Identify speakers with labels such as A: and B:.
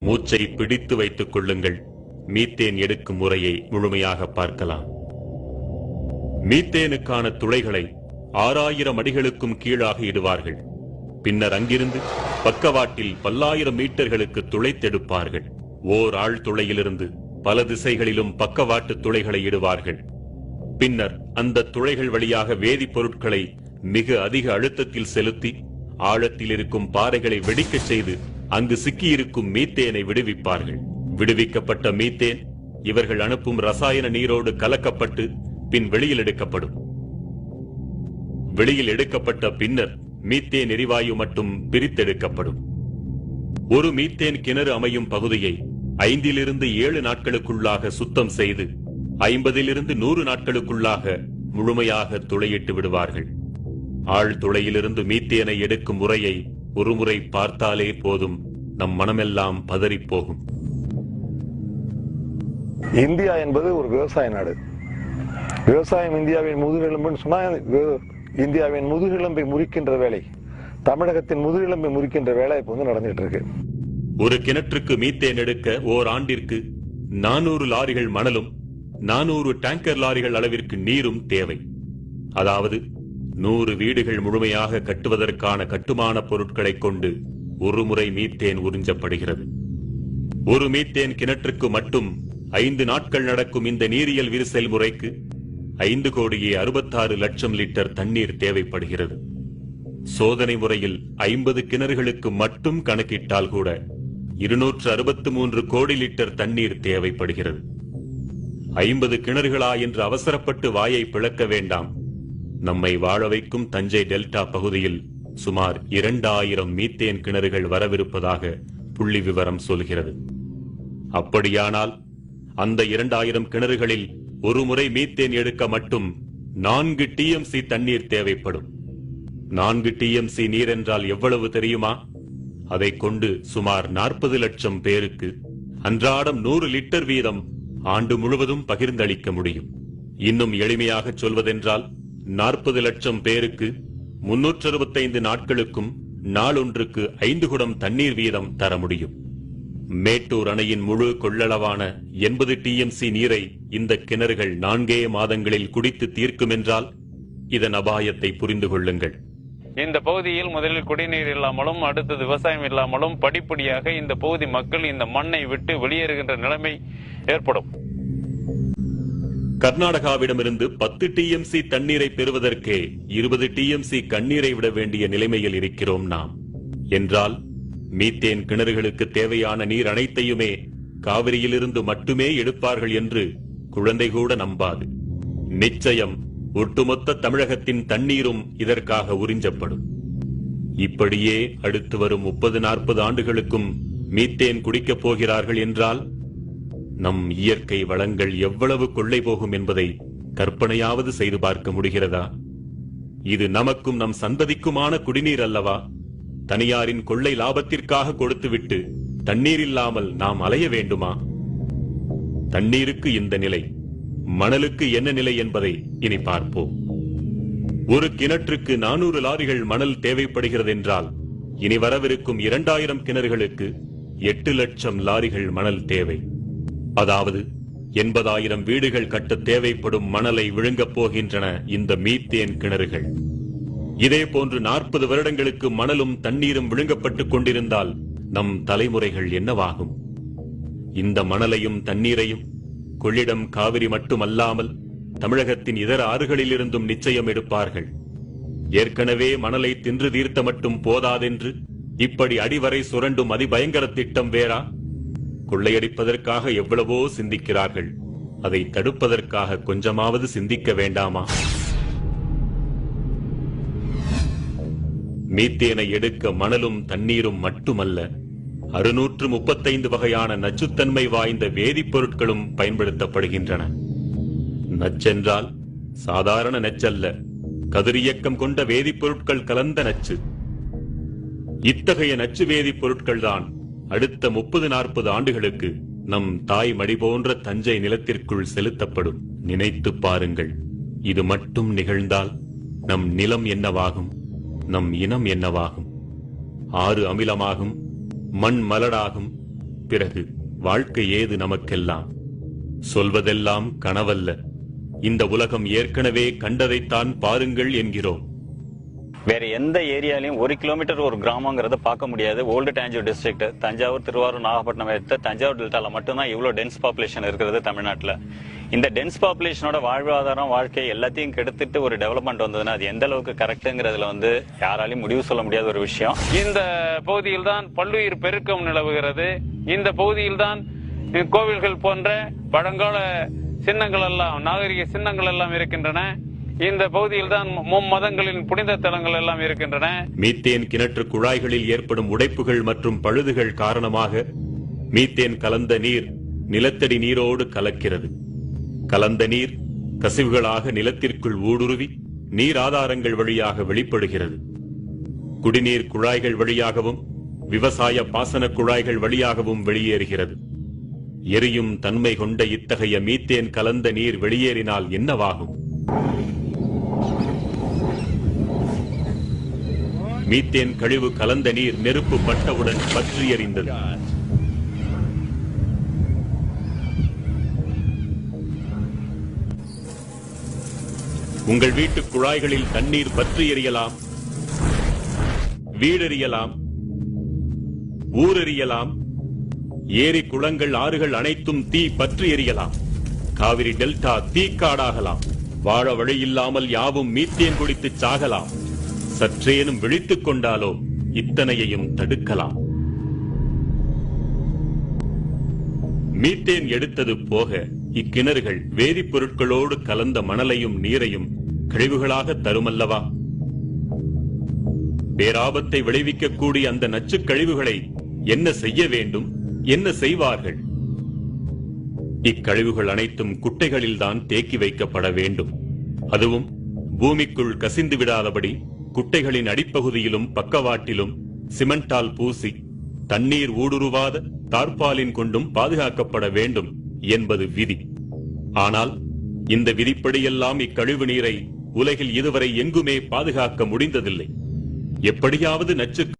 A: மூச்சை பிடித்து வைத்துக் கொள்ளுங்கள். மீத்தேன் எடுக்கும் முறையை முழுமையாக பார்க்கலாம். மீத்தேனுக்கான துளைகளை 6000 அடிகளுக்கும் கீழாக இடுவார்கள். பின்னர் அங்கிருந்து பக்கவாட்டில் பல்லாயிரம் மீட்டர்களுக்கு துளைத்தெடுப்பார்கள். ஓர் ஆழ்துளையிலிருந்து பல திசைகளிலும் பக்கவாட்டு துளைகளை இடுவார்கள். பின்னர் அந்த துளைகள் வழியாக வேதிப்பொருட்களை மிக அதிக அழுத்தத்தில் செலுத்தி ஆழத்தில் இருக்கும் பாறைகளை வெடிக்கச் செய்து அங்கு சிக்கியிருக்கும் மீத்தேனை விடுவிப்பார்கள். விடுவிக்கப்பட்ட மீத்தேன் இவர்கள் அனுப்பும் ரசாயன நீரோடு கலக்கப்பட்டு பின் வெளியில் எடுக்கப்படும். வெளியில் எடுக்கப்பட்ட பின்னர் மீத்தேன் எரிவாயு மட்டும் பிரித்தெடுக்கப்படும். ஒரு மீத்தேன் கிணறு அமையும் பகுதியை 5 to 7 நாட்களுக்குள்ளாக சுத்தம் செய்து 50 to 100 நாட்களுக்குள்ளாக முழுமையாக துளையிட்டு விடுவார்கள். ஆழ்துளையிலிருந்து மீத்தேனை எடுக்கும் முறையை ஒருமுறை பார்த்தாலே போதும், நம் மனமெல்லாம் பதறிப்போகும்.
B: இந்தியா என்பது ஒரு விவசாய நாடு. விவசாயம் இந்தியாவின் முதுகெலும்புன்னு சொன்னா இந்தியாவின் முதுகெலும்பை முறிக்கின்ற வேலை, தமிழகத்தின் முதுகெலும்பை முறிக்கின்ற வேலை இப்ப நடந்துட்டு இருக்கு.
A: ஒரு கிணற்றுக்கு மீத்தேன் எடுக்க ஓர் ஆண்டிற்கு 400 லாரிகள் மணலும் 400 டேங்கர் லாரிகள் அளவிற்கு நீரும் தேவை. அதாவது 100 வீடுகள் முழுமையாக கட்டுவதற்கான கட்டுமான பொருட்களை கொண்டு ஒரு முறை மீத்தேன் உறிஞ்சப்படுகிறது. ஒரு மீத்தேன் கிணற்றுக்கு மட்டும் 5 நாட்கள் நடக்கும் இந்த நீரியல் விரிசல் முறைக்கு 5,66,00,000 லிட்டர் தண்ணீர் தேவைப்படுகிறது. சோதனை முறையில் 50 கிணறுகளுக்கு மட்டும் கணக்கிட்டால் கூட 263 கோடி லிட்டர் தண்ணீர் தேவைப்படுகிறது. 50 கிணறுகளா என்று அவசரப்பட்டு வாயை பிளக்க வேண்டாம். நம்மை வாழ வைக்கும் தஞ்சை டெல்டா பகுதியில் சுமார் 2000 மீத்தேன் கிணறுகள் வரவிருப்பதாக புள்ளி விவரம் சொல்கிறது. அப்படியானால் அந்த 2000 கிணறுகளில் ஒரு முறை மீத்தேன் எடுக்க மட்டும் 4 TMC தண்ணீர் தேவைப்படும். 4 TMC நீர் என்றால் எவ்வளவு தெரியுமா? அதை கொண்டு சுமார் 40 லட்சம் பேருக்கு அன்றாடம் 100 லிட்டர் வீதம் ஆண்டு முழுவதும் பகிர்ந்தளிக்க முடியும். இன்னும் எளிமையாக சொல்வதென்றால் 40 லட்சம் பேருக்கு 365 நாட்களுக்கும் நாளொன்றுக்கு 5 குடம் தண்ணீர் வீதம் தர முடியும். மேட்டூர் அணையின் முழு கொள்ளளவான 80 TMC நீரை இந்த கிணறுகள் 4 மாதங்களில் குடித்து தீர்க்கும் என்றால் இதன் அபாயத்தை புரிந்து கொள்ளுங்கள்.
C: இந்த பகுதியில் முதலில் குடிநீர் இல்லாமலும் அடுத்தது விவசாயம் இல்லாமலும் படிப்படியாக இந்த பகுதி மக்கள் இந்த மண்ணை விட்டு வெளியேறுகின்ற நிலைமை ஏற்படும்.
A: கர்நாடகாவிடமிருந்து 10 TMC தண்ணீரை பெறுவதற்கே 20 TMC கண்ணீரை விட வேண்டிய நிலைமையில் இருக்கிறோம் நாம். என்றால் மீத்தேன் கிணறுகளுக்கு தேவையான நீர் அனைத்தையுமே காவிரியிலிருந்து மட்டுமே எடுப்பார்கள் என்று குழந்தை கூட நம்பாது. நிச்சயம் ஒட்டுமொத்த தமிழகத்தின் தண்ணீரும் இதற்காக உறிஞ்சப்படும். இப்படியே அடுத்து வரும் 30-40 ஆண்டுகளுக்கும் மீத்தேன் குடிக்கப் போகிறார்கள் என்றால் நம் இயற்கை வளங்கள் எவ்வளவு கொள்ளை போகும் என்பதை கற்பனையாவது செய்து பார்க்க முடிகிறதா? இது நமக்கும் நம் சந்ததிக்குமான குடிநீர் அல்லவா? தனியாரின் கொள்ளை லாபத்திற்காக கொடுத்துவிட்டு தண்ணீர் இல்லாமல் நாம் அலைய வேண்டுமா? தண்ணீருக்கு இந்த நிலை, மணலுக்கு என்ன நிலை என்பதை இனி பார்ப்போம். ஒரு கிணற்றுக்கு 400 லாரிகள் மணல் தேவைப்படுகிறது என்றால் இனி வரவிருக்கும் 2000 கிணறுகளுக்கு 8 லட்சம் லாரிகள் மணல் தேவை. அதாவது 80,000 வீடுகள் கட்ட தேவைப்படும் மணலை விழுங்கப் போகின்றன இந்த மீத்தேன் கிணறுகள். இதே போன்று 40 வருடங்களுக்கு மணலும் தண்ணீரும் விழுங்கப்பட்டுக் கொண்டிருந்தால் நம் தலைமுறைகள் என்னவாகும்? இந்த மணலையும் தண்ணீரையும் கொள்ளிடம் காவிரி மட்டுமல்லாமல் தமிழகத்தின் இதர ஆறுகளிலிருந்தும் நிச்சயம் எடுப்பார்கள். ஏற்கனவே மணலை தின்று தீர்த்த மட்டும் போதாதென்று இப்படி அடிவரை சுரண்டும் அதிபயங்கர திட்டம் வேறா? கொள்ளையடிப்பதற்காக எவ்வளவோ சிந்திக்கிறார்கள், அதை தடுப்பதற்காக கொஞ்சமாவது சிந்திக்க வேண்டாமா? மீத்தேனை எடுக்க மணலும் தண்ணீரும் மட்டுமல்ல, 635 வகையான நச்சுத்தன்மை வாய்ந்த வேதிப்பொருட்களும் பயன்படுத்தப்படுகின்றன. நச்சென்றால் சாதாரண நச்சல்ல, கதிரியக்கம் கொண்ட வேதிப்பொருட்கள் கலந்த நச்சு. இத்தகைய நச்சு வேதிப்பொருட்கள் தான் அடுத்த 30-40 ஆண்டுகளுக்கு நம் தாய் மடி போன்ற தஞ்சை நிலத்திற்குள் செலுத்தப்படும். நினைத்து பாருங்கள், இது மட்டும் நிகழ்ந்தால் நம் நிலம் என்னவாகும்? நம் இனம் என்னவாகும்? ஆறு அமிலமாகும், மண் மலடாகும், பிறகு வாழ்க்கை ஏது நமக்கெல்லாம்? சொல்வதெல்லாம் கனவல்ல. இந்த உலகம் ஏற்கனவே கண்டதைத்தான் பாருங்கள் என்கிறோம்.
D: வேற எந்த ஏரியாலையும் 1 கிலோமீட்டர் ஒரு கிராமங்கிறத பார்க்க முடியாது. ஓல்டு டாஞ்சூர் டிஸ்ட்ரிக்ட், தஞ்சாவூர், திருவாரூர், நாகப்பட்டினம் எடுத்த தஞ்சாவூர் டெல்டால மட்டும்தான் இவ்வளவு டென்ஸ் பாப்புலேஷன் இருக்கிறது தமிழ்நாட்டில். இந்த டென்ஸ் பாப்புலேஷனோட வாழ்வாதாரம், வாழ்க்கை எல்லாத்தையும் கெடுத்துட்டு ஒரு டெவலப்மெண்ட் வந்ததுன்னா அது எந்த அளவுக்கு கரெக்டுங்கிறதுல யாராலையும் முடிவு சொல்ல முடியாத ஒரு விஷயம்.
C: இந்த பகுதியில் தான் பல்லுயிர் பெருக்கம் நிலவுகிறது. இந்த பகுதியில் தான் கோவில்கள் போன்ற பழங்கால சின்னங்கள் எல்லாம், நாகரிக சின்னங்கள் எல்லாம் இருக்கின்றன. இந்த பகுதியில் தான் மும்மதங்களின் புனித தலங்கள் எல்லாம் இருக்கின்றன.
A: மீத்தேன் கிணற்று குழாய்களில் ஏற்படும் உடைப்புகள் மற்றும் பழுதுகள் காரணமாக மீத்தேன் கலந்த நீர் நிலத்தடி நீரோடு கலக்கிறது. கலந்த நீர் கசிவுகளாக நிலத்திற்குள் ஊடுருவி நீர் ஆதாரங்கள் வழியாக வெளிப்படுகிறது. குடிநீர் குழாய்கள் வழியாகவும் விவசாய பாசன குழாய்கள் வழியாகவும் வெளியேறுகிறது. எரியும் தன்மை கொண்ட இத்தகைய மீத்தேன் கலந்த நீர் வெளியேறினால் என்னவாகும்? மீத்தேன் கழிவு கலந்த நீர் நெருப்பு பட்டவுடன் பற்றி எறிந்தது. உங்கள் வீட்டு குழாய்களில் தண்ணீர் பற்றி எறியலாம், வீடெறியலாம், ஊரெறியலாம், ஏரி குளங்கள் ஆறுகள் அனைத்தும் தீ பற்றி எறியலாம். காவிரி டெல்டா தீக்காடாகலாம். வாழ வழியில்லாமல் யாவும் மீத்தேன் குடித்து சாகலாம். சற்றேனும் விழித்துக் கொண்டாலோ இத்தனையையும் தடுக்கலாம். மீத்தேன் எடுத்தது போக இக்கிணறுகள் வேதிப்பொருட்களோடு கலந்த மணலையும் நீரையும் கழிவுகளாக தருமல்லவா? பேராபத்தை விளைவிக்கக்கூடிய அந்த நச்சுக் கழிவுகளை என்ன செய்ய வேண்டும், என்ன செய்வார்கள்? இக்கழிவுகள் அனைத்தும் குட்டைகளில்தான் தேக்கி வைக்கப்பட வேண்டும். அதுவும் பூமிக்குள் கசிந்து விடாதபடி குட்டைகளின் அடிப்பகுதியிலும் பக்கவாட்டிலும் சிமெண்டால் பூசி தண்ணீர் ஊடுருவாத தார்பாலின் கொண்டும் பாதுகாக்கப்பட வேண்டும் என்பது விதி. ஆனால் இந்த விதிப்படியெல்லாம் இக்கழிவு நீரை உலகில் இதுவரை எங்குமே பாதுகாக்க முடிந்ததில்லை. எப்படியாவது நச்சு